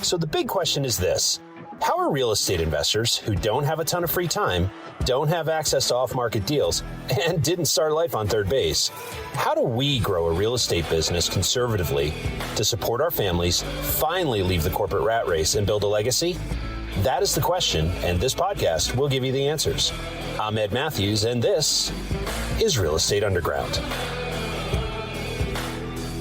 So the big question is this: how are real estate investors who don't have a ton of free time, don't have access to off-market deals, and didn't start life on third base, how do we grow a real estate business conservatively to support our families, finally leave the corporate rat race, and build a legacy? That is the question, and this podcast will give you the answers. I'm Ed Matthews, and this is Real Estate Underground.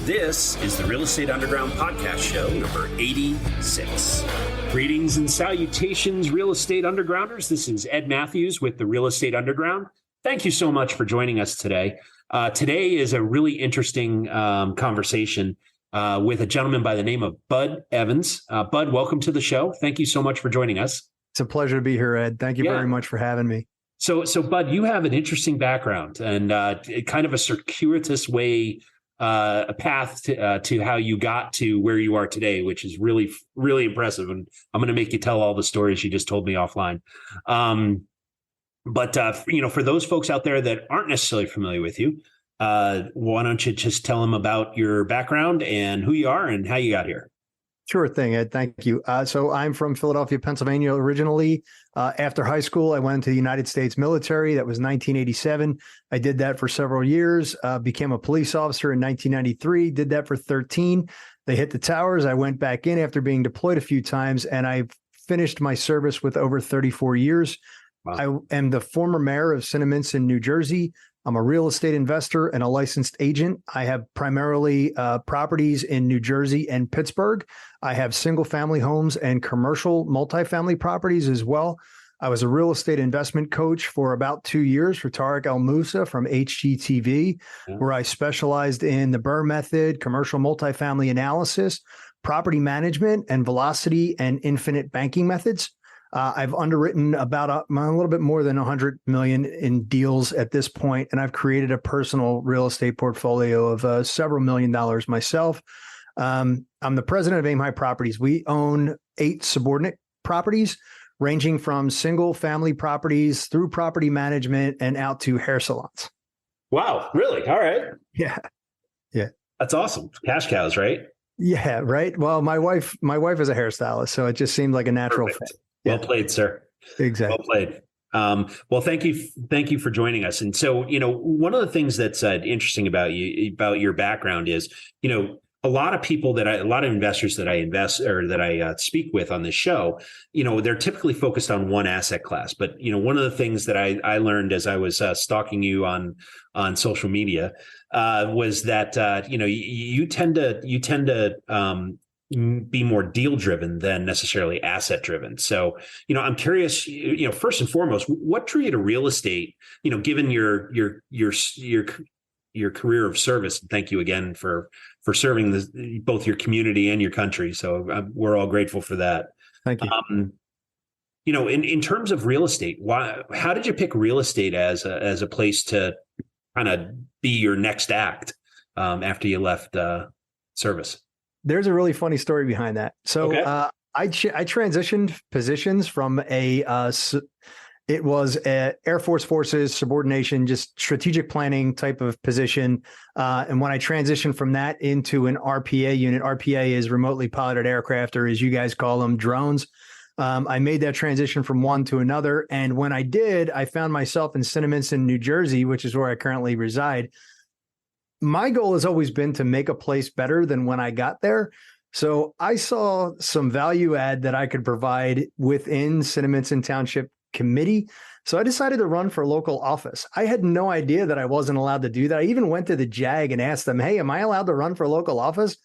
This is the Real Estate Underground podcast show number 86. Greetings and salutations, Real Estate Undergrounders. This is Ed Matthews with the Real Estate Underground. Thank you so much for joining us today. Today is a really interesting conversation with a gentleman by the name of Bud Evans. Bud, welcome to the show. Thank you so much for joining us. It's a pleasure to be here, Ed. Thank you very much for having me. So Bud, you have an interesting background and kind of a circuitous way, a path to how you got to where you are today, which is really, really impressive. And I'm going to make you tell all the stories you just told me offline. But for those folks out there that aren't necessarily familiar with you, why don't you just tell them about your background and who you are and how you got here? Sure thing, Ed. Thank you. So I'm from Philadelphia, Pennsylvania originally. After high school, I went into the United States military. That was 1987. I did that for several years, became a police officer in 1993, did that for 13. They hit the towers. I went back in after being deployed a few times, and I finished my service with over 34 years. Wow. I am the former mayor of Cinnaminson, New Jersey. I'm a real estate investor and a licensed agent. I have primarily properties in New Jersey and Pittsburgh. I have single family homes and commercial multifamily properties as well. I was a real estate investment coach for about 2 years for Tariq El Moussa from HGTV, where I specialized in the BRRRR method, commercial multifamily analysis, property management, and velocity and infinite banking methods. I've underwritten about a little bit more than 100 million in deals at this point, and I've created a personal real estate portfolio of several $1 million myself. I'm the president of Aim High Properties. We own 8 subordinate properties, ranging from single family properties through property management and out to hair salons. Wow, really? All right. Yeah. That's awesome. Cash cows, right? Yeah, right. Well, my wife is a hairstylist, so it just seemed like a natural fit. Well played, sir. Exactly. Well played. Well, thank you for joining us. And so, one of the things that's interesting about your background is, a lot of investors that I speak with on this show, they're typically focused on one asset class. But, one of the things that I learned as I was stalking you on social media was that, you tend to be more deal driven than necessarily asset driven. So, I'm curious, first and foremost, what drew you to real estate, given your career of service? And thank you again for serving both your community and your country. So we're all grateful for that. Thank you. In terms of real estate, how did you pick real estate as a place to kind of be your next act after you left service? There's a really funny story behind that. So I transitioned positions from it was a Air Forces subordination, just strategic planning type of position. And when I transitioned from that into an RPA unit, RPA is remotely piloted aircraft, or as you guys call them, drones. I made that transition from one to another. And when I did, I found myself in Cinnaminson, New Jersey, which is where I currently reside. My goal has always been to make a place better than when I got there. So I saw some value add that I could provide within Cinnaminson Township Committee. So I decided to run for local office. I had no idea that I wasn't allowed to do that. I even went to the JAG and asked them, hey, am I allowed to run for local office?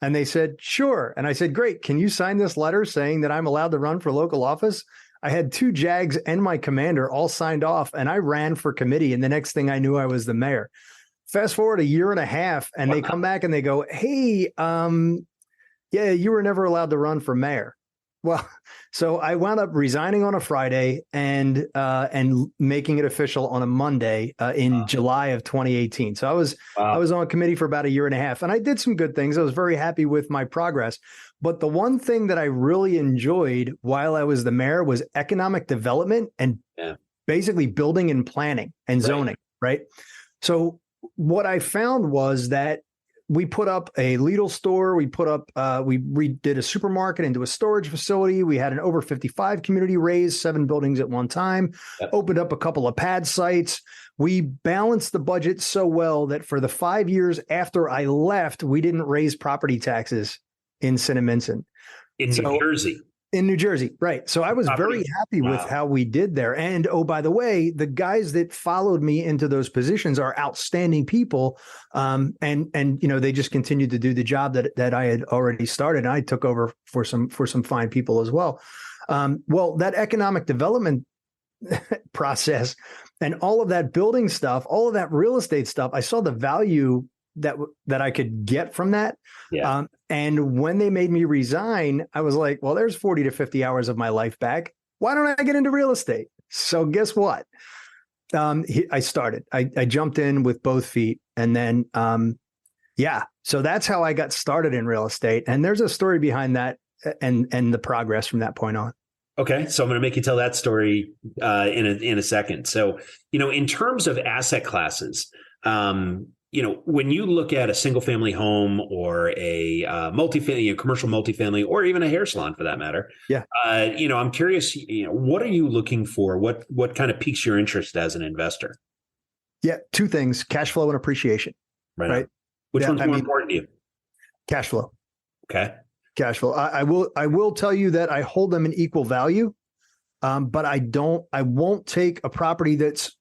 And they said, sure. And I said, great. Can you sign this letter saying that I'm allowed to run for local office? I had 2 JAGs and my commander all signed off, and I ran for committee. And the next thing I knew, I was the mayor. Fast forward a year and a half, and they come back and they go, hey, you were never allowed to run for mayor. Well, so I wound up resigning on a Friday and making it official on a Monday in July of 2018. So I was on committee for about a year and a half, and I did some good things. I was very happy with my progress. But the one thing that I really enjoyed while I was the mayor was economic development and basically building and planning and zoning, right? So what I found was that we put up a Lidl store. We put up, we redid a supermarket into a storage facility. We had an over 55 community raise, 7 buildings at one time, opened up a couple of pad sites. We balanced the budget so well that for the 5 years after I left, we didn't raise property taxes in Cinnaminson. In New Jersey. In New Jersey, right. So I was very happy with how we did there. And oh, by the way, the guys that followed me into those positions are outstanding people. And they just continued to do the job that I had already started. And I took over for some fine people as well. Well, that economic development process and all of that building stuff, all of that real estate stuff, I saw the value that I could get from that. Yeah. And when they made me resign, I was like, well, there's 40 to 50 hours of my life back. Why don't I get into real estate? So guess what? I started. I jumped in with both feet. And then, so that's how I got started in real estate. And there's a story behind that and the progress from that point on. Okay. So I'm going to make you tell that story in a second. So, in terms of asset classes, when you look at a single family home or a multifamily, a commercial multifamily, or even a hair salon for that matter, I'm curious, what are you looking for? What kind of piques your interest as an investor? Yeah, 2 things: cash flow and appreciation. Right. Which one's more important to you? Cash flow. Okay. Cash flow. I will tell you that I hold them in equal value, but I won't take a property that's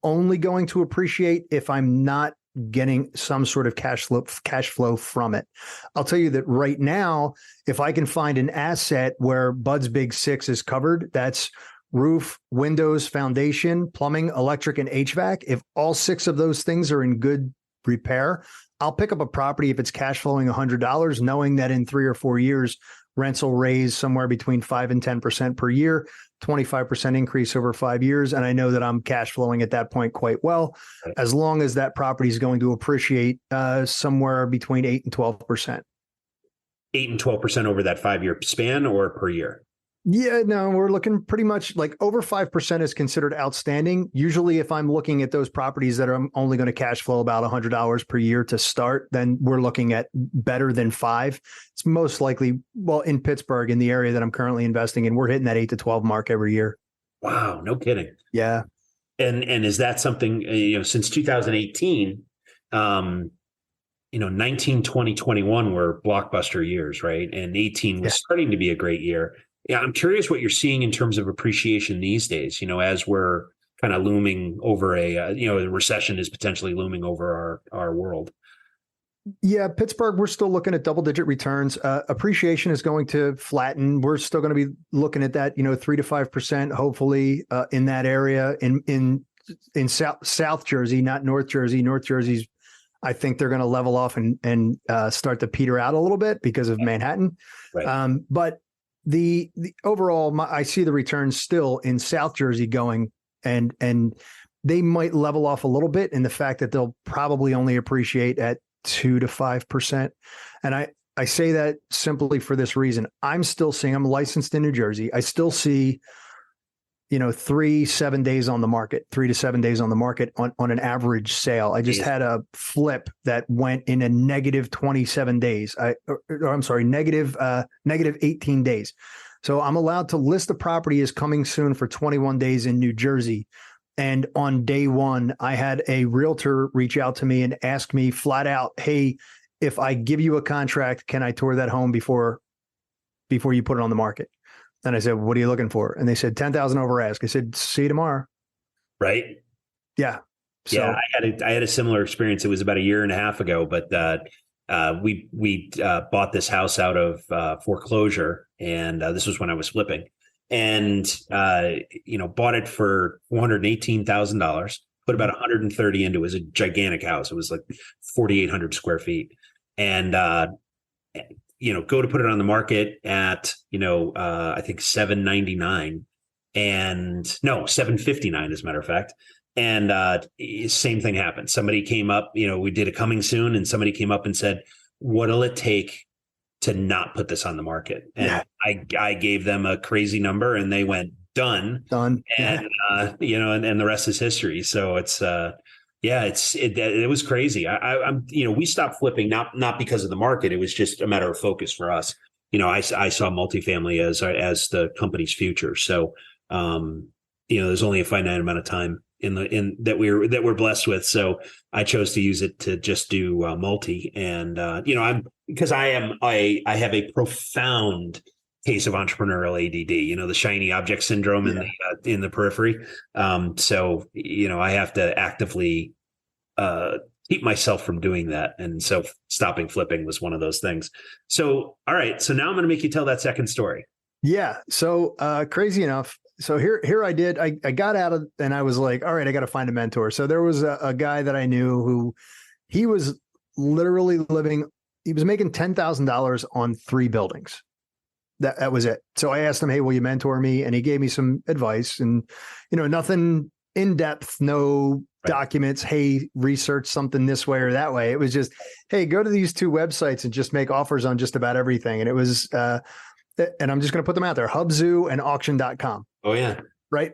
only going to appreciate if I'm not getting some sort of cash flow from it. I'll tell you that right now, if I can find an asset where Bud's Big 6 is covered, that's roof, windows, foundation, plumbing, electric, and HVAC. If all 6 of those things are in good repair, I'll pick up a property if it's cash flowing $100, knowing that in 3 or 4 years, rents will raise somewhere between 5 and 10% per year, 25% increase over 5 years. And I know that I'm cash flowing at that point quite well, as long as that property is going to appreciate somewhere between 8 and 12%. 8 and 12% over that 5-year span or per year? Yeah, no, we're looking pretty much like over 5% is considered outstanding. Usually if I'm looking at those properties that are only going to cash flow about $100 per year to start, then we're looking at better than 5. It's most likely, well, in Pittsburgh, in the area that I'm currently investing in, we're hitting that 8 to 12 mark every year. Wow, no kidding. Yeah. And is that something, since 2018, 19, 20, 21 were blockbuster years, right? And 18 was starting to be a great year. Yeah, I'm curious what you're seeing in terms of appreciation these days, as we're kind of looming over the recession is potentially looming over our world. Yeah, Pittsburgh, we're still looking at double-digit returns. Appreciation is going to flatten. We're still going to be looking at that, 3 to 5%, hopefully, in that area. In South Jersey, not North Jersey. North Jersey's, I think they're going to level off and start to peter out a little bit because of Manhattan. Right. But the overall, I see the returns still in South Jersey going, and they might level off a little bit in the fact that they'll probably only appreciate at 2 to 5%. And I say that simply for this reason. I'm licensed in New Jersey. I still see, 3 to 7 days on the market on an average sale. I just had a flip that went in a negative 27 days. Negative 18 days. So I'm allowed to list the property as coming soon for 21 days in New Jersey. And on day 1, I had a realtor reach out to me and ask me flat out, hey, if I give you a contract, can I tour that home before you put it on the market? And I said, what are you looking for? And they said, 10,000 over ask. I said, see you tomorrow. Right. Yeah. So, I had a similar experience. It was about a year and a half ago, but we bought this house out of foreclosure. And this was when I was flipping, and, bought it for $418,000, put about 130 into it. It was a gigantic house. It was like 4,800 square feet. And, go to put it on the market at, I think $799 and no, $759 as a matter of fact. And same thing happened. Somebody came up, we did a coming soon, and somebody came up and said, what'll it take to not put this on the market? And I gave them a crazy number and they went, done. And, and the rest is history. So it's, Yeah, it was crazy. I'm we stopped flipping not because of the market. It was just a matter of focus for us. I saw multifamily as the company's future. So there's only a finite amount of time in that we're blessed with. So I chose to use it to just do multi. And I have a profound case of entrepreneurial ADD. The shiny object syndrome in the periphery. So I have to actively keep myself from doing that. And so stopping flipping was one of those things. So, all right. So now I'm going to make you tell that second story. Yeah. So crazy enough. So here I did, I got out of, and I was like, all right, I got to find a mentor. So there was a guy that I knew who he was literally he was making $10,000 on 3 buildings. That was it. So I asked him, hey, will you mentor me? And he gave me some advice and, nothing in depth, no documents. Hey, research something this way or that way. It was just, hey, go to these 2 websites and just make offers on just about everything. And it was, and I'm just going to put them out there, Hubzoo and auction.com. Oh yeah. Right.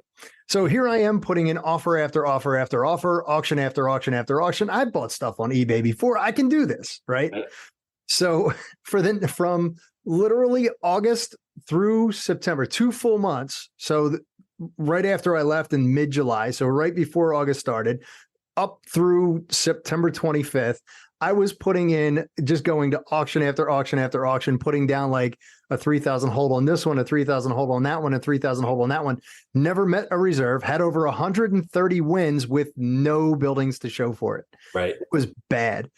So here I am putting in offer after offer after offer, auction after auction after auction. I bought stuff on eBay before. I can do this. Right. So from literally August through September, 2 full months. So right after I left in mid-July, so right before August started, up through September 25th, I was putting in, just going to auction after auction after auction, putting down like a 3,000 hold on this one, a 3,000 hold on that one, a 3,000 hold on that one. Never met a reserve, had over 130 wins with no buildings to show for it. Right. It was bad.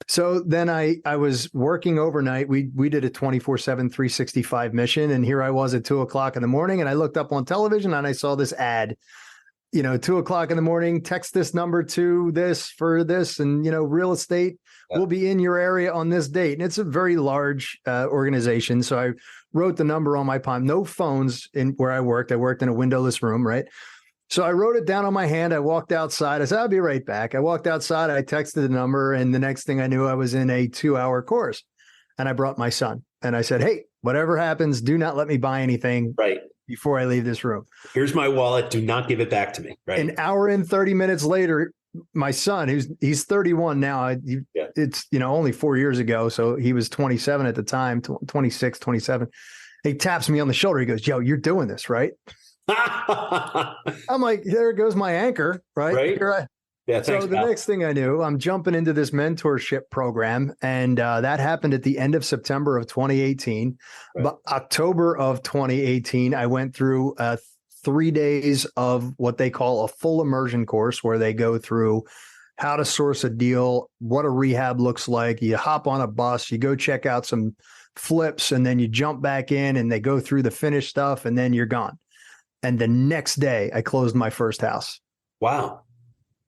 So then I was working overnight. We did a 24/7, 365 mission. And here I was at 2:00 in the morning, and I looked up on television and I saw this ad, 2:00 in the morning, text this number to this for this. And, real estate will be in your area on this date. And it's a very large organization. So I wrote the number on my palm, no phones in where I worked. I worked in a windowless room, right? So I wrote it down on my hand. I walked outside. I said, I'll be right back. I walked outside. I texted the number. And the next thing I knew, I was in a 2-hour course. And I brought my son. And I said, hey, whatever happens, do not let me buy anything before I leave this room. Here's my wallet. Do not give it back to me. Right. An hour and 30 minutes later, my son, he's 31 now. It's, only 4 years ago. So he was 27 at the time, 26, 27. He taps me on the shoulder. He goes, Joe, you're doing this, right? I'm like, there goes my anchor, right? So the next thing I knew, I'm jumping into this mentorship program, and that happened at the end of September of 2018. Right. But October of 2018, I went through 3 days of what they call a full immersion course, where they go through how to source a deal, what a rehab looks like. You hop on a bus, you go check out some flips, and then you jump back in, and they go through the finished stuff, and then you're gone. And the next day, I closed my first house. Wow.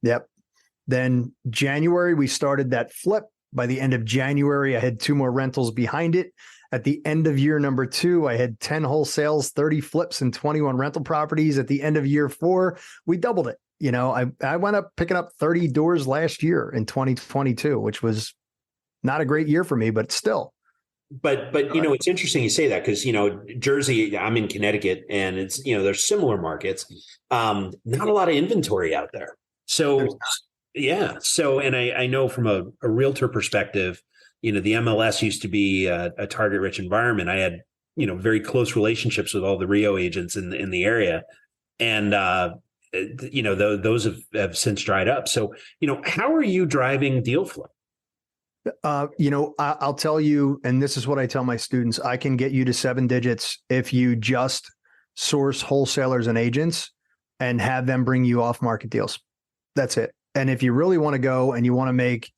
Yep. Then January, we started that flip. By the end of January, I had 2 more rentals behind it. At the end of year number 2, I had 10 wholesales, 30 flips, and 21 rental properties. At the end of year 4, we doubled it. I went up picking up 30 doors last year in 2022, which was not a great year for me, but still. But it's interesting you say that, because Jersey, I'm in Connecticut, and it's there's similar markets, not a lot of inventory out there. So yeah, and I know from a realtor perspective, the MLS used to be a target rich environment. I had very close relationships with all the Rio agents in the area, and those have since dried up. So how are you driving deal flow? I'll tell you, and this is what I tell my students, I can get you to 7 digits if you just source wholesalers and agents and have them bring you off market deals. That's it. And if you really want to go and you want to make,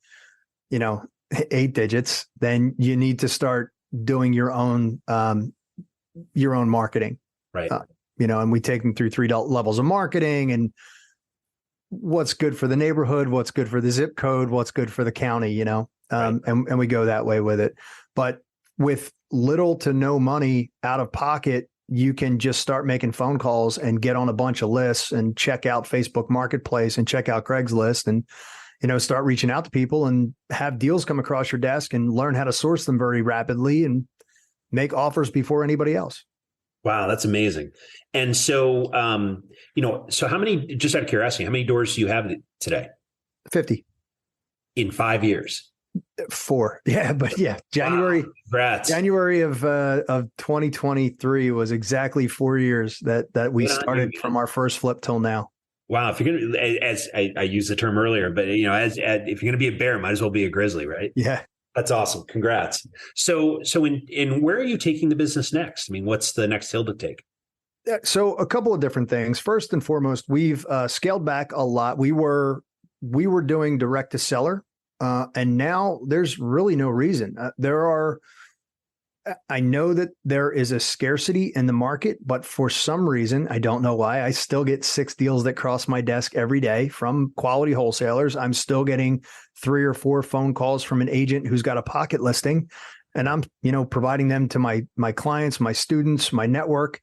8 digits, then you need to start doing your own marketing. Right. And we take them through 3 levels of marketing and what's good for the neighborhood, what's good for the zip code, what's good for the county, and we go that way with it. But with little to no money out of pocket, you can just start making phone calls and get on a bunch of lists and check out Facebook Marketplace and check out Craigslist and, start reaching out to people and have deals come across your desk and learn how to source them very rapidly and make offers before anybody else. Wow, that's amazing. And so, so how many, just out of curiosity, how many doors do you have today? 50 in 5 years. 4. Yeah. But yeah, January, wow. Congrats. January of 2023 was exactly 4 years that we started from our first flip till now. Wow. If you're going to, as I used the term earlier, but as if you're going to be a bear, might as well be a grizzly, right? Yeah. That's awesome. Congrats. So in where are you taking the business next? I mean, what's the next hill to take? So a couple of different things. First and foremost, we've scaled back a lot. We were doing direct to seller, and now there's really no reason. I know that there is a scarcity in the market, but for some reason, I don't know why, I still get 6 deals that cross my desk every day from quality wholesalers. I'm still getting 3 or 4 phone calls from an agent who's got a pocket listing, and I'm, providing them to my clients, my students, my network,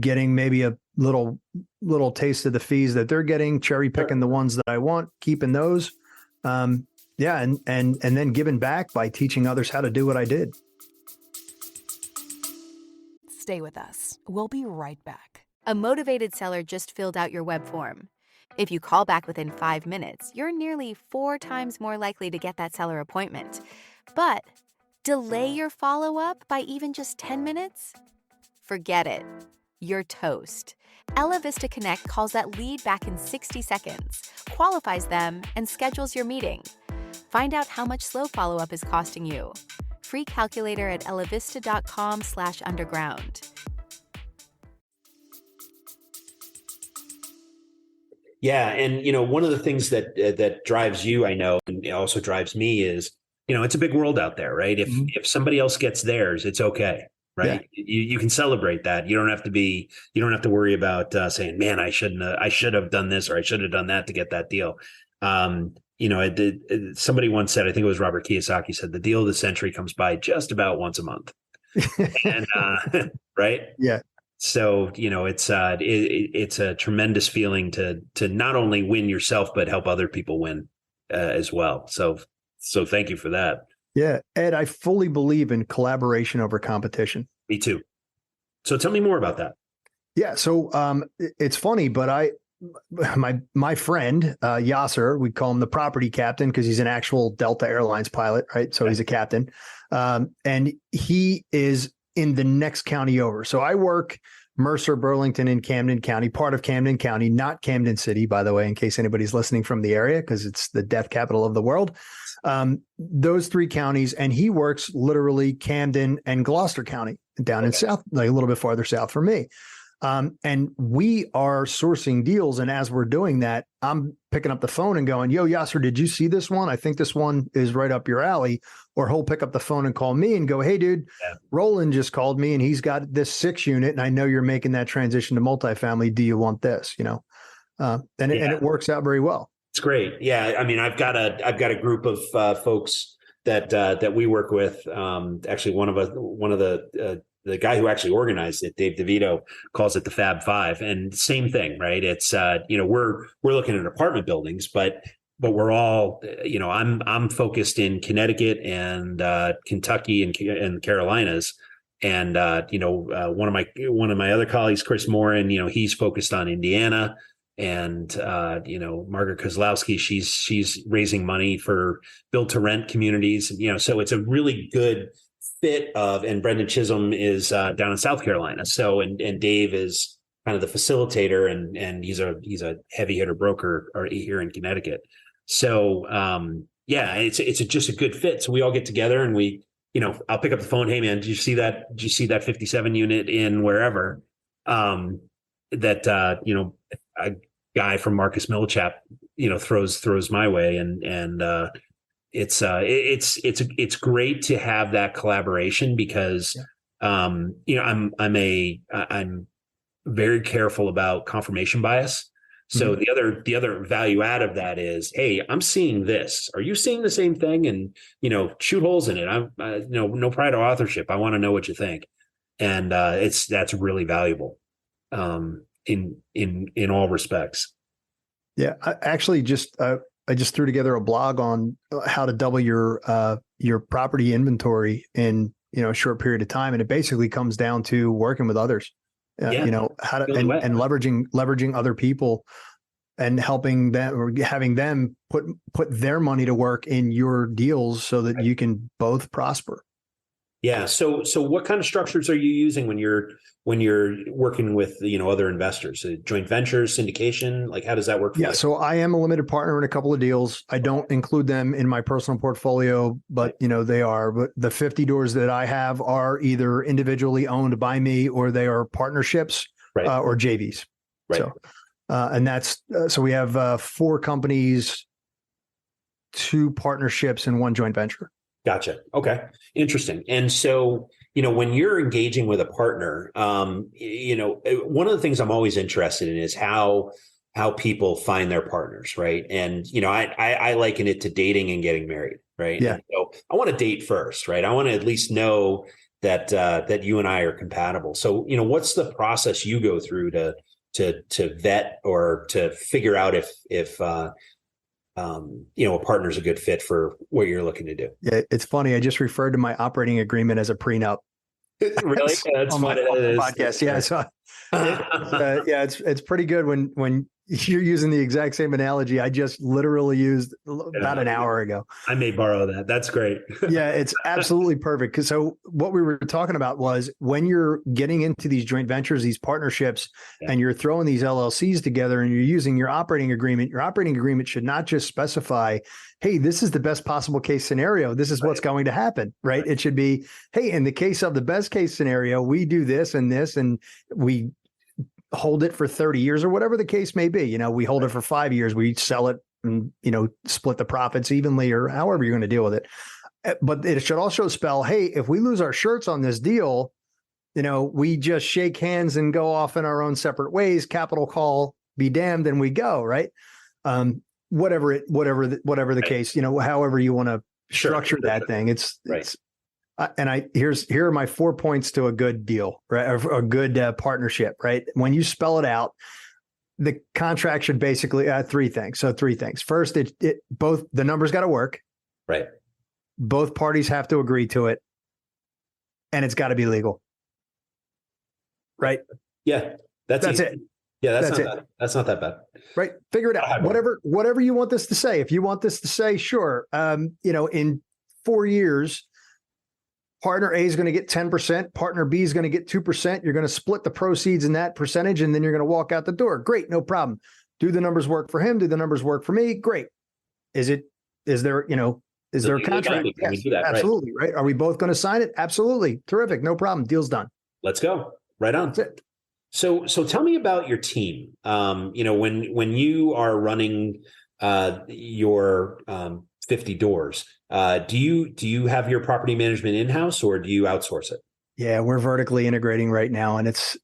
getting maybe a little taste of the fees that they're getting, cherry picking the ones that I want, keeping those. And then giving back by teaching others how to do what I did. Stay with us. We'll be right back. A motivated seller just filled out your web form. If you call back within 5 minutes, you're nearly 4 times more likely to get that seller appointment. But delay your follow-up by even just 10 minutes? Forget it. You're toast. Elevista Connect calls that lead back in 60 seconds, qualifies them, and schedules your meeting. Find out how much slow follow-up is costing you. Free calculator at elevista.com/underground. Yeah. And, one of the things that drives you, I know, and it also drives me is, it's a big world out there, right? If somebody else gets theirs, it's okay. Right. Yeah. You can celebrate that. You don't have to worry about saying, man, I should have done this or I should have done that to get that deal. Somebody once said, I think it was Robert Kiyosaki said, the deal of the century comes by just about once a month. And right. Yeah. So, it's a tremendous feeling to not only win yourself, but help other people win as well. So thank you for that. Yeah. Ed, I fully believe in collaboration over competition. Me too. So tell me more about that. Yeah. So it's funny, but my friend, Yasser, we call him the property captain because he's an actual Delta Airlines pilot, right? So he's a captain. And he is in the next county over. So I work Mercer, Burlington, and Camden County, part of Camden County, not Camden City, by the way, in case anybody's listening from the area, because it's the death capital of the world. Those 3 counties, and he works literally Camden and Gloucester County down in South, like a little bit farther south from me. And we are sourcing deals. And as we're doing that, I'm picking up the phone and going, yo, Yasser, did you see this one? I think this one is right up your alley. Or he'll pick up the phone and call me and go, hey, dude, Roland just called me and he's got this 6 unit. And I know you're making that transition to multifamily. Do you want this? And it works out very well. It's great. Yeah. I mean, I've got a group of folks that we work with. Actually, one of the guy who actually organized it, Dave DeVito, calls it the Fab Five, and same thing, right? It's we're looking at apartment buildings, but we're all I'm focused in Connecticut and Kentucky and Carolinas, and one of my other colleagues, Chris Morin, he's focused on Indiana. And, Margaret Kozlowski, she's raising money for build to rent communities, so it's a really good fit and Brendan Chisholm is down in South Carolina. So, and Dave is kind of the facilitator and he's a heavy hitter broker here in Connecticut. So, it's just a good fit. So we all get together and I'll pick up the phone. Hey man, did you see that 57 unit in wherever, a guy from Marcus Millichap, throws my way, and it's great to have that collaboration because, I'm very careful about confirmation bias. So the other value add of that is, hey, I'm seeing this. Are you seeing the same thing? And shoot holes in it. I'm no pride of authorship. I want to know what you think, and that's really valuable. In all respects. Yeah, I just threw together a blog on how to double your property inventory in a short period of time, and it basically comes down to working with others. How to and leveraging other people and helping them or having them put their money to work in your deals so that you can both prosper. Yeah. So what kind of structures are you using when you're working with, other investors? Joint ventures, syndication? Like, how does that work for you? So I am a limited partner in a couple of deals. I don't include them in my personal portfolio, but they are. But the 50 doors that I have are either individually owned by me or they are partnerships or JVs. Right. So, and that's so we have 4 companies, 2 partnerships, and 1 joint venture. Gotcha. Okay. Interesting. And so, when you're engaging with a partner, one of the things I'm always interested in is how people find their partners. Right. And, I liken it to dating and getting married. Right. Yeah. And so I want to date first. Right. I want to at least know that you and I are compatible. So, what's the process you go through to vet or to figure out if a partner's a good fit for what you're looking to do? Yeah, it's funny. I just referred to my operating agreement as a prenup. Really? That's on my podcast. Yeah. So it's pretty good when you're using the exact same analogy I just literally used about an hour ago. I may borrow that. That's great. Yeah, it's absolutely perfect. So what we were talking about was when you're getting into these joint ventures, these partnerships, and you're throwing these LLCs together and you're using your operating agreement should not just specify, hey, this is the best possible case scenario. This is what's going to happen, right? It should be, hey, in the case of the best case scenario, we do this, and we hold it for 30 years or whatever the case may be. We hold it for 5 years. We sell it and, split the profits evenly or however you're going to deal with it. But it should also spell, hey, if we lose our shirts on this deal, we just shake hands and go off in our own separate ways, capital call, be damned, and we go, right? Whatever the case, however you want to structure that thing. It's here are my 4 points to a good deal, right? Or a good partnership, right? When you spell it out, the contract should basically 3 things. So 3 things. First, both the numbers got to work, right? Both parties have to agree to it, and it's got to be legal, right? Yeah, that's it. Yeah, that's not that bad. Right. Figure it out. Whatever you want this to say. If you want this to say, sure. In 4 years, partner A is going to get 10%. Partner B is going to get 2%. You're going to split the proceeds in that percentage, and then you're going to walk out the door. Great. No problem. Do the numbers work for him? Do the numbers work for me? Great. Is there a contract? Yes, absolutely. Right. Are we both going to sign it? Absolutely. Terrific. No problem. Deal's done. Let's go. Right on. That's it. So tell me about your team. When you are running your 50 doors, do you have your property management in-house or do you outsource it? Yeah, we're vertically integrating right now, and it's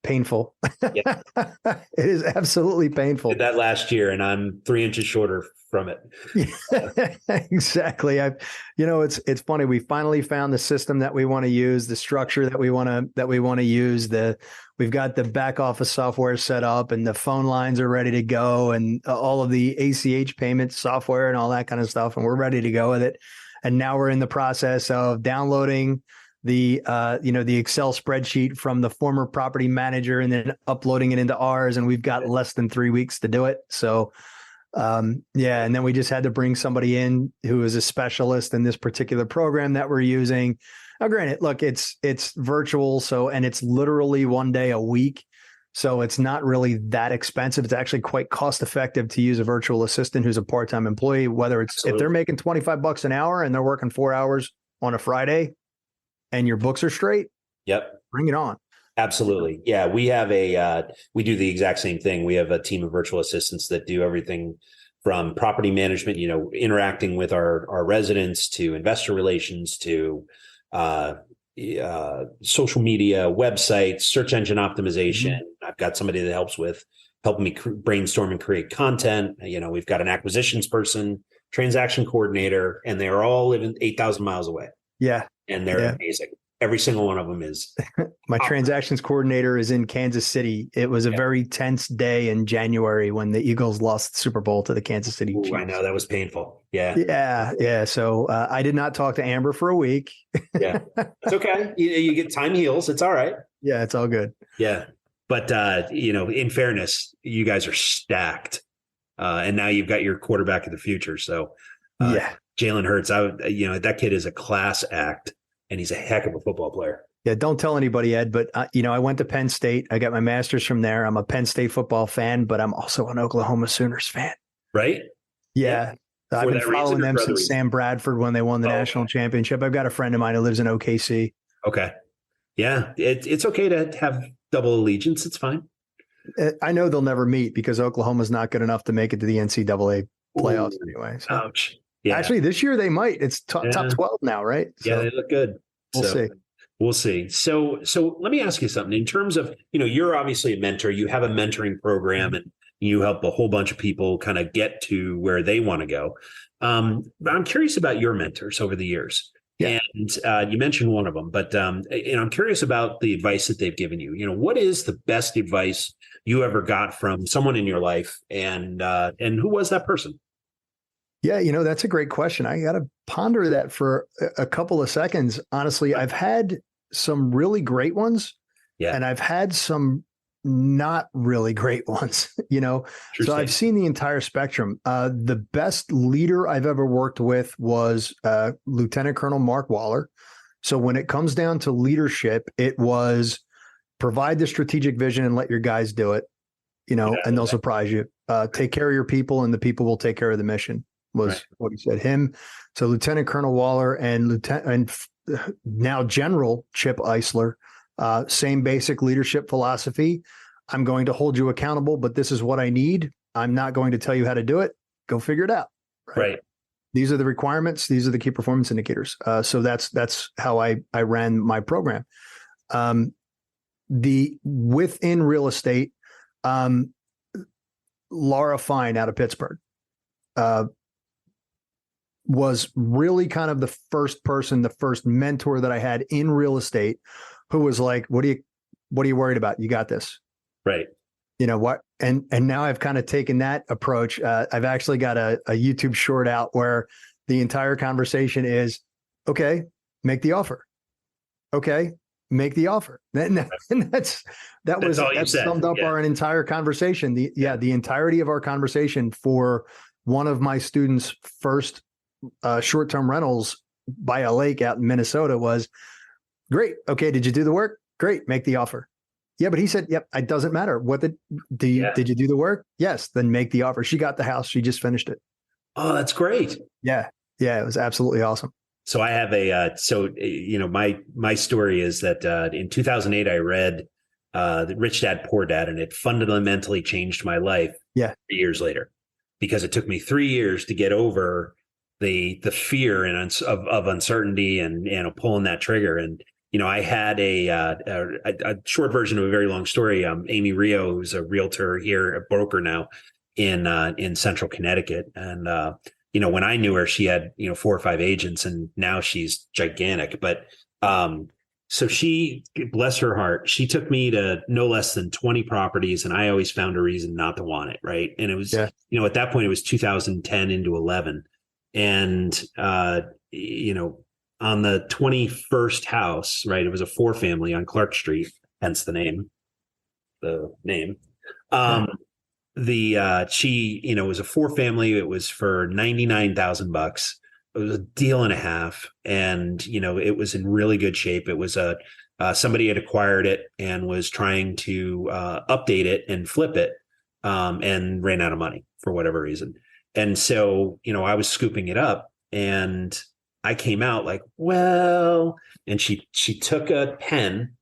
painful. Yeah. It is absolutely painful. Did that last year, and I'm 3 inches shorter from it. Yeah, exactly. It's funny. We finally found the system that we want to use, the structure that we want to use. We've got the back office software set up, and the phone lines are ready to go, and all of the ACH payment software and all that kind of stuff, and we're ready to go with it. And now we're in the process of downloading the Excel spreadsheet from the former property manager and then uploading it into ours. And we've got less than 3 weeks to do it. So, and then we just had to bring somebody in who is a specialist in this particular program that we're using. Now, granted, look, it's virtual. And it's literally 1 day a week. So it's not really that expensive. It's actually quite cost effective to use a virtual assistant who's a part-time employee, whether it's if they're making $25 an hour and they're working 4 hours on a Friday, and your books are straight. Yep. Bring it on. Absolutely. Yeah. We have we do the exact same thing. We have a team of virtual assistants that do everything from property management, interacting with our residents, to investor relations, to social media, websites, search engine optimization. Mm-hmm. I've got somebody that helps with helping me brainstorm and create content. We've got an acquisitions person, transaction coordinator, and they're all living 8,000 miles away. Yeah. And they're amazing. Every single one of them is. My transactions coordinator is in Kansas City. It was a very tense day in January when the Eagles lost the Super Bowl to the Kansas City Chiefs. I know, that was painful. Yeah. Yeah. So I did not talk to Amber for a week. Yeah. It's okay. You get time heals. It's all right. Yeah. It's all good. Yeah. But, in fairness, you guys are stacked. And now you've got your quarterback of the future. So, Jalen Hurts, that kid is a class act, and he's a heck of a football player. Yeah, don't tell anybody, Ed, but, I went to Penn State. I got my master's from there. I'm a Penn State football fan, but I'm also an Oklahoma Sooners fan. Right? Yeah. I've been following them since Sam Bradford when they won the national championship. I've got a friend of mine who lives in OKC. Okay. Yeah, it's okay to have double allegiance. It's fine. I know they'll never meet because Oklahoma's not good enough to make it to the NCAA playoffs anyway. So. Ouch. Yeah. Actually, this year they might. It's top 12 now, right? So, yeah, they look good. We'll see. So let me ask you something. In terms of, you're obviously a mentor. You have a mentoring program, and you help a whole bunch of people kind of get to where they want to go. But I'm curious about your mentors over the years. Yeah. And you mentioned one of them, but I'm curious about the advice that they've given you. What is the best advice you ever got from someone in your life, and who was that person? Yeah, that's a great question. I got to ponder that for a couple of seconds. Honestly, I've had some really great ones, and I've had some not really great ones, So I've seen the entire spectrum. The best leader I've ever worked with was Lieutenant Colonel Mark Waller. So when it comes down to leadership, it was provide the strategic vision and let your guys do it, and they'll surprise you. Take care of your people, and the people will take care of the mission, was what he said. So Lieutenant Colonel Waller and now General Chip Eisler, same basic leadership philosophy. I'm going to hold you accountable, but this is what I need. I'm not going to tell you how to do it. Go figure it out. Right. These are the requirements. These are the key performance indicators. So that's how I ran my program. Within real estate, Laura Fine out of Pittsburgh was really kind of the first mentor that I had in real estate, who was like, what are you worried about? You got this. Right. What? And now I've kind of taken that approach. I've actually got a YouTube short out where the entire conversation is, okay, make the offer. Okay, make the offer. And that summed up our entire conversation. The entirety of our conversation for one of my students' first short-term rentals by a lake out in Minnesota was, great. Okay. Did you do the work? Great. Make the offer. Yeah. But he said, yep, it doesn't matter. Did you do the work? Yes. Then make the offer. She got the house. She just finished it. Oh, that's great. Yeah. Yeah. It was absolutely awesome. So I have my story is that in 2008, I read the Rich Dad, Poor Dad, and it fundamentally changed my life 3 years later, because it took me 3 years to get over the fear of uncertainty and pulling that trigger. And, I had a short version of a very long story. Amy Rio, who's a realtor here, a broker now in central Connecticut. And, when I knew her, she had, 4 or 5 agents, and now she's gigantic. But, so she, bless her heart, she took me to no less than 20 properties, and I always found a reason not to want it. Right. And it was, at that point it was 2010 into 11. And, on the 21st house, right, it was a 4-family on Clark Street, hence the name. She, it was a 4-family. It was for $99,000. It was a deal and a half. And, it was in really good shape. It was somebody had acquired it and was trying to update it and flip it, and ran out of money for whatever reason. And so, I was scooping it up, and I came out like, well, and she took a pen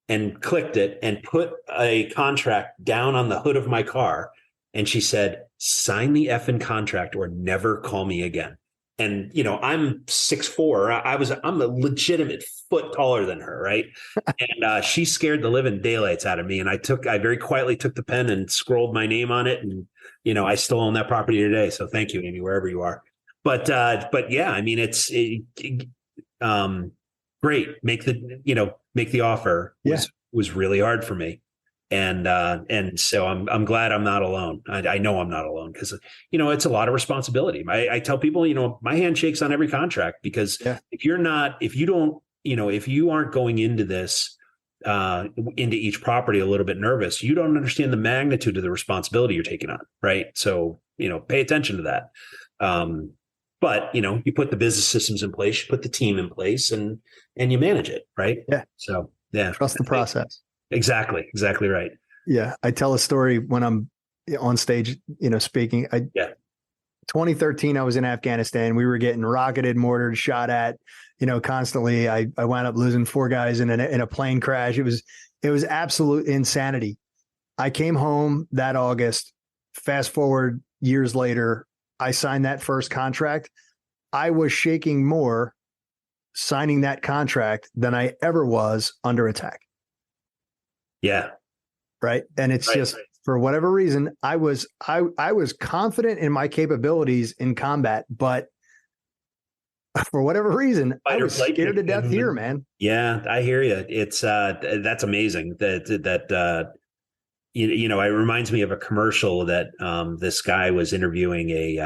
and clicked it and put a contract down on the hood of my car. And she said, sign the effing contract or never call me again. And, I'm 6'4". I'm a legitimate foot taller than her. Right. And she scared the living daylights out of me. And I very quietly took the pen and scrolled my name on it. And, I still own that property today. So thank you, Amy, wherever you are. But yeah, I mean, it's great. Make the offer was really hard for me. And so I'm glad I'm not alone. I know I'm not alone because, it's a lot of responsibility. I tell people, my hand shakes on every contract, because if you aren't going into this into each property a little bit nervous, you don't understand the magnitude of the responsibility you're taking on, right? So, pay attention to that. But, you put the business systems in place, you put the team in place, and you manage it, right? Yeah. So, yeah. Trust the process. Exactly right. Yeah. I tell a story when I'm on stage, speaking. 2013, I was in Afghanistan. We were getting rocketed, mortared, shot at, constantly. I wound up losing 4 guys in a plane crash. It was absolute insanity. I came home that August. Fast forward years later, I signed that first contract. I was shaking more signing that contract than I ever was under attack. Yeah. Right. And it's just for whatever reason, I was confident in my capabilities in combat, but for whatever reason, I was scared to death here, man. Yeah, I hear you. It's that's amazing. That it reminds me of a commercial that this guy was interviewing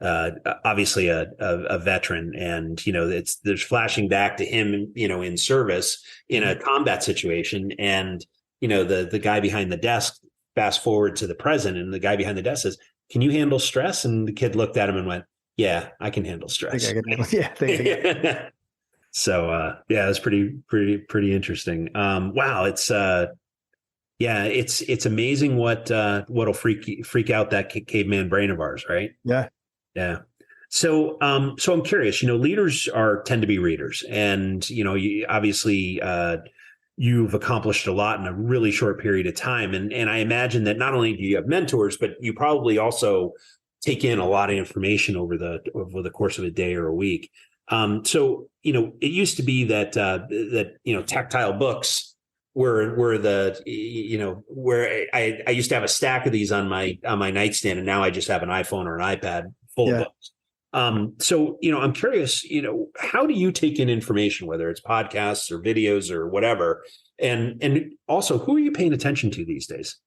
obviously a veteran, and there's flashing back to him, in service in a combat situation, and the guy behind the desk fast forward to the present, and the guy behind the desk says, "Can you handle stress?" And the kid looked at him and went, "Yeah, I can handle stress." So it's pretty interesting. Wow, it's it's amazing what'll freak out that caveman brain of ours, right? Yeah. So I'm curious. Leaders tend to be readers, and you obviously. You've accomplished a lot in a really short period of time. And I imagine that not only do you have mentors, but you probably take in a lot of information over the course of a day or a week. So, it used to be that tactile books were where I used to have a stack of these on my nightstand, and now I just have an iPhone or an iPad full of books. So, I'm curious, how do you take in information, whether it's podcasts or videos or whatever? And also, who are you paying attention to these days?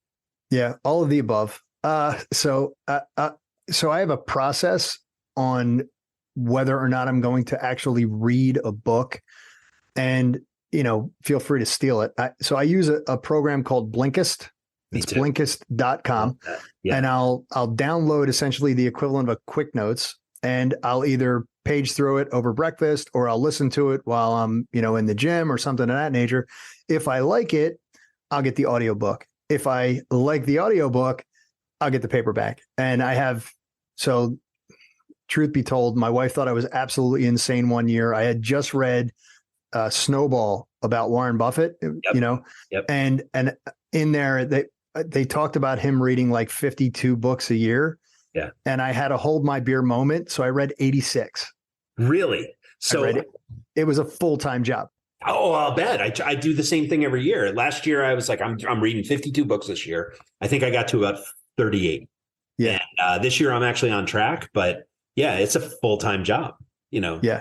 Yeah, all of the above. So I have a process on whether or not I'm going to actually read a book, and, feel free to steal it. So I use a program called Blinkist. It's Blinkist.com. And I'll download essentially the equivalent of a Quick Notes. And I'll either page through it over breakfast, or I'll listen to it while I'm, in the gym or something of that nature. If I like it, I'll get the audiobook. If I like the audiobook, I'll get the paperback. And so truth be told, my wife thought I was absolutely insane one year. I had just read Snowball about Warren Buffett, and in there they talked about him reading like 52 books a year. Yeah. And I had a hold my beer moment. So I read 86. Really? So it was a full-time job. Oh, I'll bet. I do the same thing every year. Last year, I was like, I'm reading 52 books this year. I think I got to about 38. Yeah. And this year I'm actually on track, but it's a full-time job, Yeah.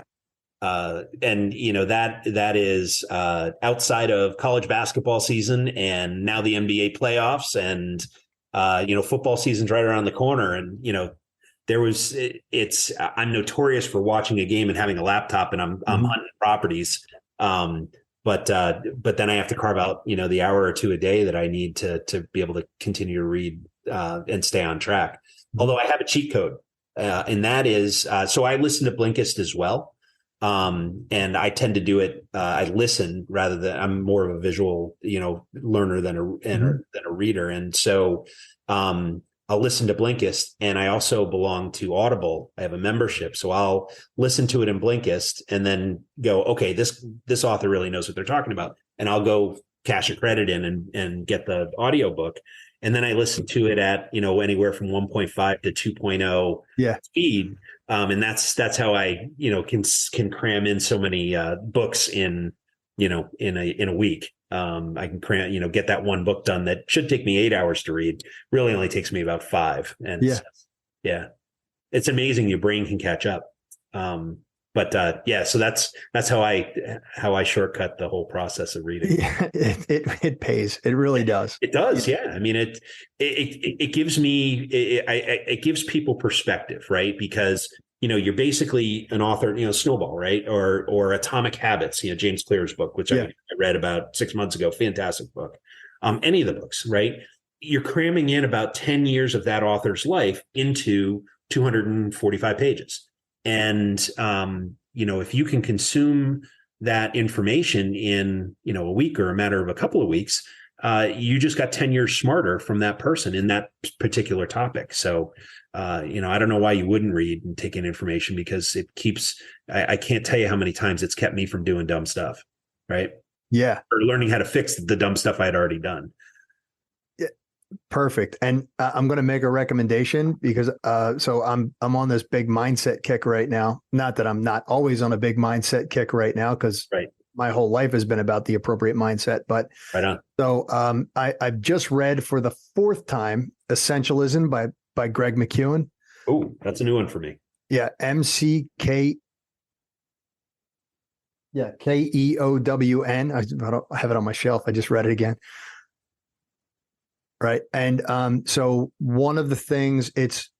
And that is outside of college basketball season, and now the NBA playoffs, and football season's right around the corner. And, I'm notorious for watching a game and having a laptop, and I'm hunting properties. But then I have to carve out, the hour or two a day that I need to be able to continue to read and stay on track. Although I have a cheat code, and that is, so I listen to Blinkist as well. And I tend to do it. I listen rather than, I'm more of a visual, learner than a reader. And so, I'll listen to Blinkist, and I also belong to Audible. I have a membership, so I'll listen to it in Blinkist and then go, okay, this author really knows what they're talking about. And I'll go cash a credit in and get the audiobook. And then I listen to it at, anywhere from 1.5 to 2.0 speed. And that's how I, can cram in so many books in a week. I can cram, get that one book done that should take me 8 hours to read. Really only takes me about 5. And it's amazing your brain can catch up. So that's how I shortcut the whole process of reading. Yeah, it pays. It really does. It does. Yeah. I mean, it gives me, it gives people perspective, right? Because you're basically an author, Snowball, right? Or Atomic Habits, James Clear's book, which I read about 6 months ago. Fantastic book. Any of the books, right? You're cramming in about 10 years of that author's life into 245 pages. And, if you can consume that information in, a week or a matter of a couple of weeks, you just got 10 years smarter from that person in that particular topic. So, I don't know why you wouldn't read and take in information, because it keeps, I can't tell you how many times it's kept me from doing dumb stuff. Right. Yeah. Or learning how to fix the dumb stuff I had already done. Yeah. Perfect. And I'm going to make a recommendation because, so I'm on this big mindset kick right now. Not that I'm not always on a big mindset kick right now, because my whole life has been about the appropriate mindset, but right on. So I've just read for the 4th time Essentialism by Greg McKeown. Oh, that's a new one for me. Yeah, MCK. Yeah, KEOWN. I have it on my shelf. I just read it again. Right, and so one of the things, it's,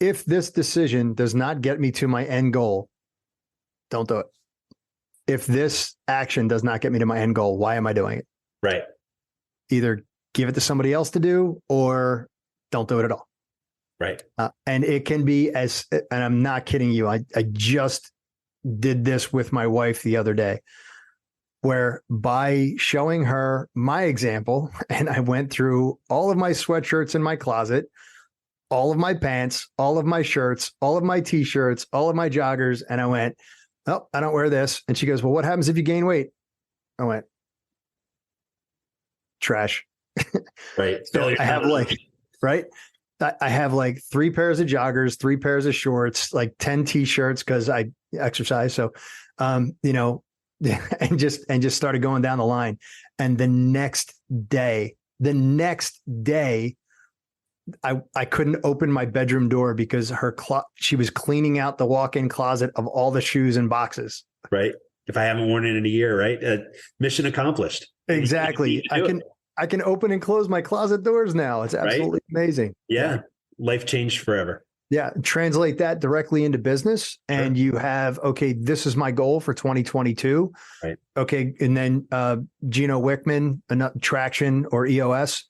if this decision does not get me to my end goal, don't do it. If this action does not get me to my end goal, why am I doing it? Right. Either give it to somebody else to do, or don't do it at all. Right. And it can be and I'm not kidding you. I just did this with my wife the other day, where by showing her my example, and I went through all of my sweatshirts in my closet, all of my pants, all of my shirts, all of my t-shirts, all of my joggers. And I went, oh, I don't wear this. And she goes, well, what happens if you gain weight? I went, trash. Right. So I have I have like 3 pairs of joggers, 3 pairs of shorts, like 10 t-shirts, because I exercise. So, and just started going down the line. And the next day, I couldn't open my bedroom door because she was cleaning out the walk-in closet of all the shoes and boxes. Right. If I haven't worn it in a year, right? Mission accomplished. Exactly. I can open and close my closet doors now. It's absolutely amazing. Yeah. Life changed forever. Yeah. Translate that directly into business, and you have, okay, this is my goal for 2022. Right. Okay. And then Gino Wickman, Traction or EOS,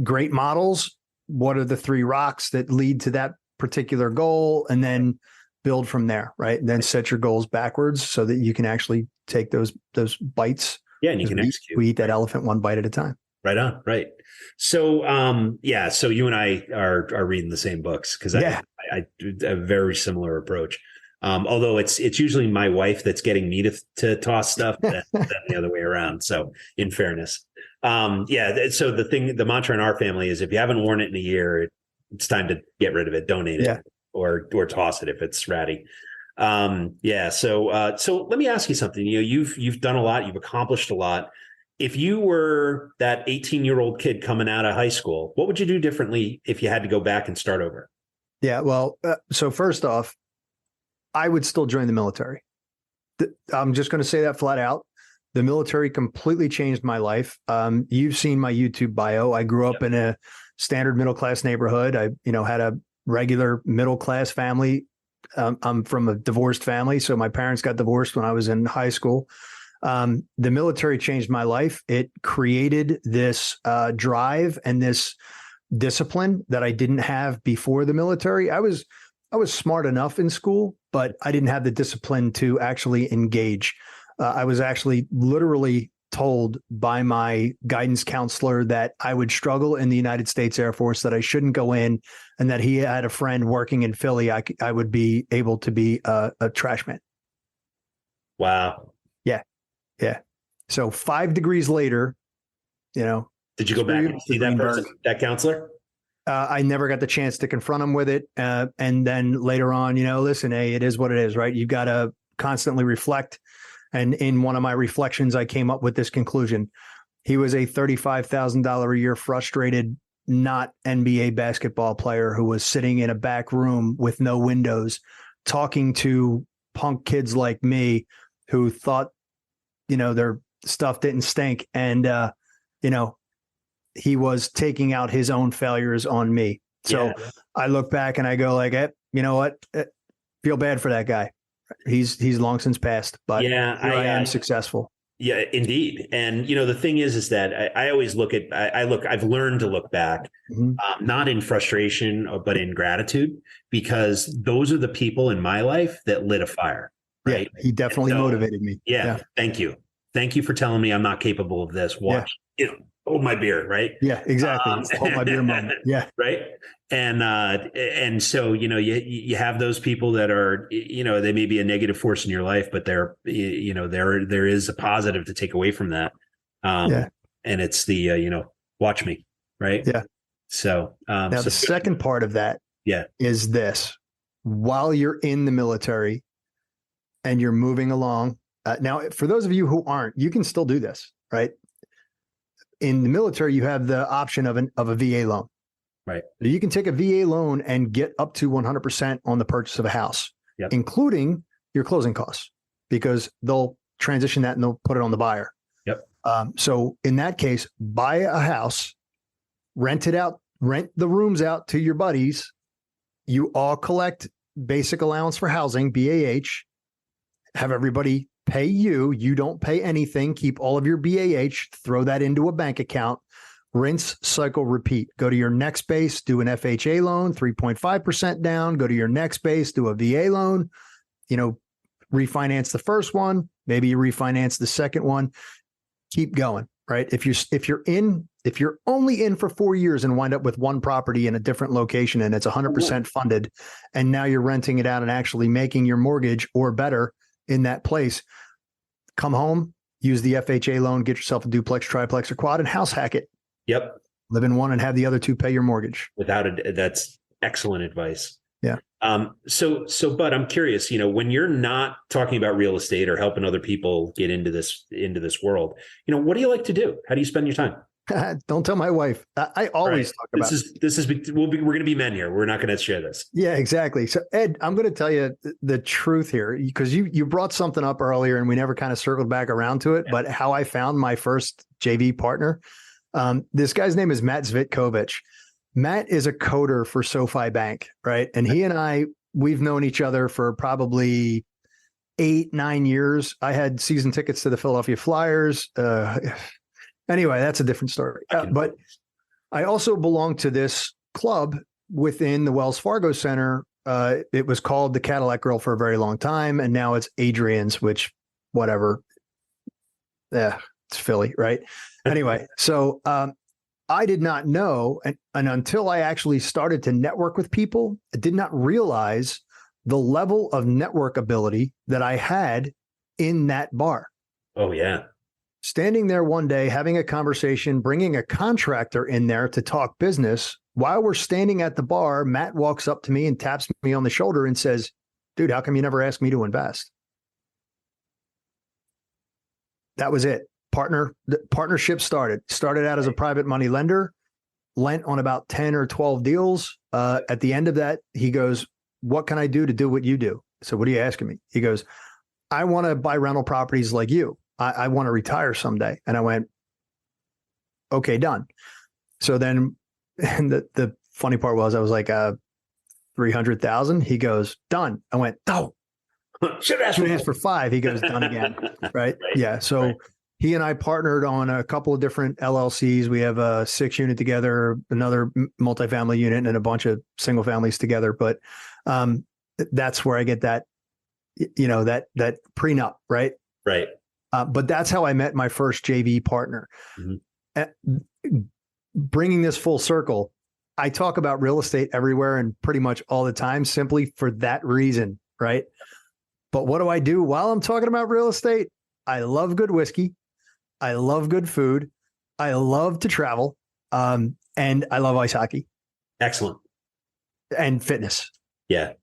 great models. What are the 3 rocks that lead to that particular goal? And then build from there. Right. And then set your goals backwards so that you can actually take those bites. Yeah, and you can execute. We eat that elephant one bite at a time. Right on. Right. So, so you and I are reading the same books, because I do a very similar approach. Although it's usually my wife that's getting me to toss stuff than the other way around. So, in fairness, so the mantra in our family is, if you haven't worn it in a year, it's time to get rid of it, donate it, or toss it if it's ratty. So let me ask you something. You've done a lot, you've accomplished a lot. If you were that 18-year-old kid coming out of high school, what would you do differently if you had to go back and start over? Yeah, well, so first off, I would still join the military. I'm just going to say that flat out. The military completely changed my life. You've seen my YouTube bio. I grew up in a standard middle-class neighborhood. I, had a regular middle-class family. I'm from a divorced family, so my parents got divorced when I was in high school. The military changed my life. It created this drive and this discipline that I didn't have before the military. I was smart enough in school, but I didn't have the discipline to actually engage. I was actually literally told by my guidance counselor that I would struggle in the United States Air Force, that I shouldn't go in, and that he had a friend working in Philly. I would be able to be a trash man. Wow. Yeah. So 5 degrees later, Did you go back and see that person, that counselor? I never got the chance to confront him with it. And then later on, listen, hey, it is what it is, right? You've got to constantly reflect. And in one of my reflections, I came up with this conclusion. He was a $35,000 a year frustrated, not NBA basketball player who was sitting in a back room with no windows, talking to punk kids like me who thought, their stuff didn't stink. And, he was taking out his own failures on me. So I look back and I go like, you know what? Feel bad for that guy. He's long since passed, but yeah, I am successful. Yeah, indeed. And, the thing is that I always look at, I've learned to look back, not in frustration, but in gratitude, because those are the people in my life that lit a fire. Right. Yeah, he definitely motivated me. Yeah. Thank you. Thank you for telling me I'm not capable of this. Watch, hold my beer. Right. Yeah, exactly. Hold my beer moment. Yeah. Right. And so, you have those people that are, they may be a negative force in your life, but there is a positive to take away from that. And it's the, watch me. Right. Yeah. So, now the second part of that is this: while you're in the military and you're moving along, now, for those of you who aren't, you can still do this, right? In the military, you have the option of a VA loan. Right. You can take a VA loan and get up to 100% on the purchase of a house, including your closing costs, because they'll transition that and they'll put it on the buyer. Yep. So in that case, buy a house, rent it out, rent the rooms out to your buddies. You all collect basic allowance for housing, BAH, have everybody pay you. You don't pay anything. Keep all of your BAH, throw that into a bank account. Rinse, cycle, repeat. Go to your next base, do an FHA loan, 3.5% down. Go to your next base, do a VA loan. Refinance the first one. Maybe you refinance the second one. Keep going, right? If you're only in for 4 years and wind up with one property in a different location and it's 100% funded, and now you're renting it out and actually making your mortgage or better in that place, come home, use the FHA loan, get yourself a duplex, triplex, or quad, and house hack it. Yep. Live in one and have the other two pay your mortgage. That's excellent advice. Yeah. So, Bud, I'm curious, when you're not talking about real estate or helping other people get into this world, what do you like to do? How do you spend your time? Don't tell my wife. I always talk about we're going to be men here. We're not going to share this. Yeah, exactly. So Ed, I'm going to tell you the truth here, because you brought something up earlier and we never kind of circled back around to it, but how I found my first JV partner. This guy's name is Matt Zvitkovich. Matt is a coder for SoFi Bank, right? And he and we've known each other for probably 8-9 years. I had season tickets to the Philadelphia Flyers. Anyway, that's a different story. But I also belong to this club within the Wells Fargo Center. It was called the Cadillac Girl for a very long time, and now it's Adrian's, which whatever. Yeah, it's Philly, right? Anyway, so I did not know, and until I actually started to network with people, I did not realize the level of network ability that I had in that bar. Oh, yeah. Standing there one day, having a conversation, bringing a contractor in there to talk business. While we're standing at the bar, Matt walks up to me and taps me on the shoulder and says, "Dude, how come you never asked me to invest?" That was it. The partnership started out as a private money lender, lent on about 10 or 12 deals. At the end of that, he goes, "What can I do to do what you do?" So what are you asking me? He goes, "I want to buy rental properties like you. I want to retire someday." And I went, "Okay, done." So then, and the funny part was I was like, 300,000. He goes, "Done." I went, "Oh, should ask for 5." He goes, "Done again." Right. Yeah. So he and I partnered on a couple of different LLCs. We have a 6-unit together, another multifamily unit, and a bunch of single families together. But that's where I get that, that prenup. Right. Right. But that's how I met my first JV partner. Mm-hmm. Bringing this full circle, I talk about real estate everywhere and pretty much all the time, simply for that reason, right? But what do I do while I'm talking about real estate? I love good whiskey. I love good food. I love to travel. And I love ice hockey. Excellent. And fitness. Yeah.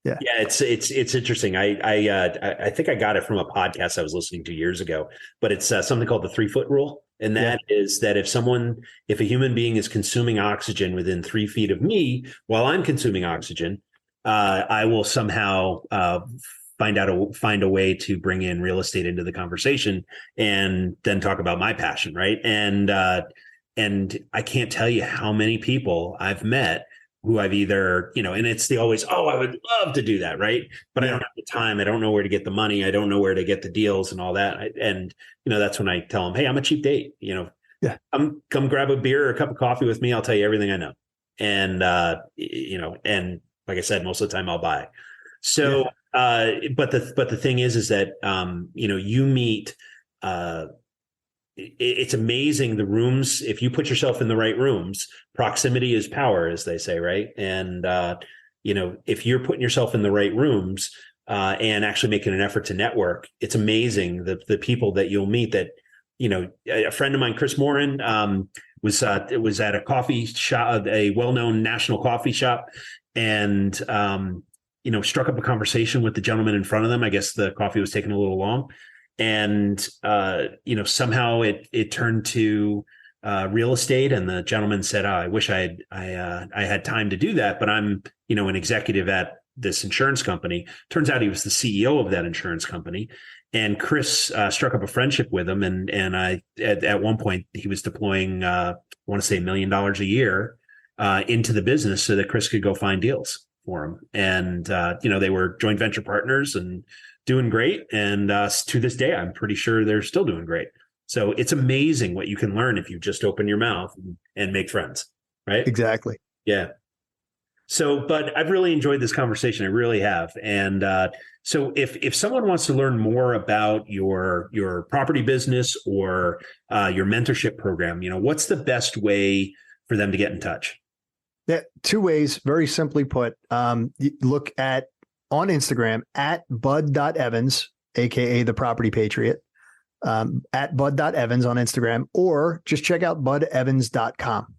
Yeah. Yeah. It's interesting. I think I got it from a podcast I was listening to years ago, but it's something called the 3-foot rule. And that is that if a human being is consuming oxygen within 3 feet of me, while I'm consuming oxygen, I will somehow, find a way to bring in real estate into the conversation and then talk about my passion. Right. And I can't tell you how many people I've met who I've either, and it's the always, oh, I would love to do that. Right. But I don't have the time. I don't know where to get the money. I don't know where to get the deals and all that. And that's when I tell them, hey, I'm a cheap date, come grab a beer or a cup of coffee with me. I'll tell you everything I know. And, and like I said, most of the time I'll buy. So, but the thing is that, you meet, it's amazing the rooms. If you put yourself in the right rooms, proximity is power, as they say. Right. And, if you're putting yourself in the right rooms, and actually making an effort to network, it's amazing the people that you'll meet that, a friend of mine, Chris Morin, was at a coffee shop, a well-known national coffee shop, and, struck up a conversation with the gentleman in front of them. I guess the coffee was taking a little long. And, somehow it turned to real estate. And the gentleman said, I wish I had time to do that, but I'm, an executive at this insurance company. Turns out he was the CEO of that insurance company. And Chris struck up a friendship with him. And I, at one point, he was deploying, I want to say $1 million a year into the business so that Chris could go find deals for him. And, they were joint venture partners and doing great. And to this day, I'm pretty sure they're still doing great. So it's amazing what you can learn if you just open your mouth and make friends. Right? Exactly. Yeah. So, but I've really enjoyed this conversation. I really have. And so if someone wants to learn more about your property business or your mentorship program, what's the best way for them to get in touch? Yeah, 2 ways, very simply put. Look on Instagram at bud.evans, aka the Property Patriot, at bud.evans on Instagram, or just check out budevans.com.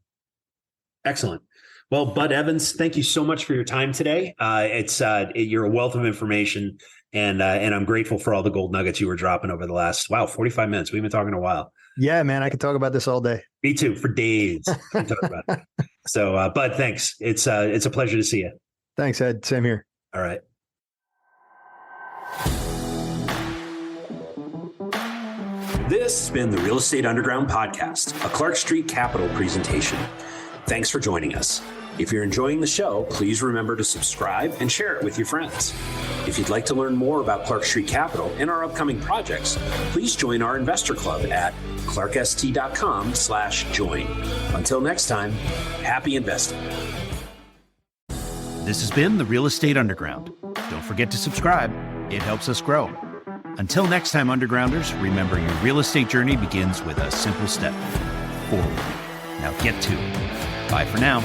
Excellent. Well, Bud Evans, thank you so much for your time today. You're a wealth of information, and I'm grateful for all the gold nuggets you were dropping over the last 45 minutes. We've been talking a while. Yeah, man, I could talk about this all day. Me too, for days. Talk about it. So, Bud, thanks. It's a pleasure to see you. Thanks, Ed. Same here. All right. This has been the Real Estate Underground podcast, a Clark Street Capital presentation. Thanks for joining us. If you're enjoying the show, please remember to subscribe and share it with your friends. If you'd like to learn more about Clark Street Capital and our upcoming projects, please join our investor club at clarkst.com/join. Until next time, happy investing. This has been the Real Estate Underground. Don't forget to subscribe. It helps us grow. Until next time, Undergrounders, remember your real estate journey begins with a simple step forward. Now get to it. Bye for now.